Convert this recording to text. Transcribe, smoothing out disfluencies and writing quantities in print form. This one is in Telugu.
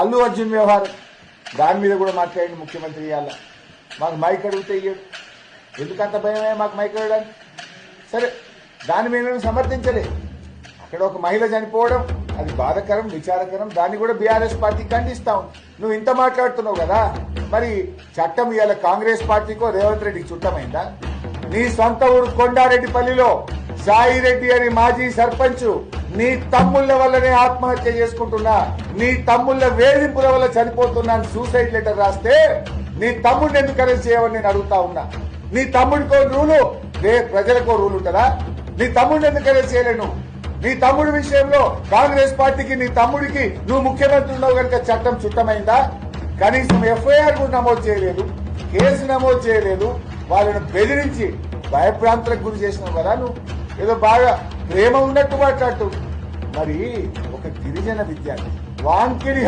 అల్లు అర్జున్ వ్యవహారం దాని మీద కూడా మాట్లాడింది ముఖ్యమంత్రి. ఇవాళ మాకు మైక్ అడిగితే ఇయ్యడు. ఎందుకంత భయమే మాకు మైక్ అడగడానికి? సరే, దాన్ని మేము సమర్థించలే. అక్కడ ఒక మహిళ చనిపోవడం అది బాధాకరం, విచారకరం. దాన్ని కూడా బీఆర్ఎస్ పార్టీ ఖండిస్తాం. నువ్వు ఇంత మాట్లాడుతున్నావు కదా, మరి చట్టం ఇవాళ కాంగ్రెస్ పార్టీకో రేవంత్ రెడ్డికి చుట్టమైందా? నీ సొంత ఊరు కొండారెడ్డిపల్లిలో సాయిరెడ్డి అని మాజీ సర్పంచ్ నీ తమ్ముళ్ల వల్లనే ఆత్మహత్య చేసుకుంటున్నా, నీ తమ్ముళ్ల వేధింపుల వల్ల చనిపోతున్నాను సూసైడ్ లెటర్ రాస్తే నీ తమ్ముడిని ఎందుకు అరెస్ట్ చేయవని నేను అడుగుతా ఉన్నా. నీ తమ్ముడికో రూలు, ప్రజలకో రూల్ ఉంటుందా? నీ తమ్ముడిని ఎందుకు అరెస్ట్ చేయలేను? నీ తమ్ముడి విషయంలో కాంగ్రెస్ పార్టీకి నీ తమ్ముడికి నువ్వు ముఖ్యమంత్రి ఉన్నావు కనుక చట్టం చుట్టమైందా? కనీసం ఎఫ్ఐఆర్ కూడా నమోదు చేయలేదు, కేసు నమోదు చేయలేదు. వాళ్ళను బెదిరించి భయభ్రాంతులకు గురి చేసినావు కదా. నువ్వు ఏదో బాగా ప్రేమ ఉన్నట్టు మాట్లాడుతూ మరి ఒక గిరిజన విద్యార్థి వాంకిడి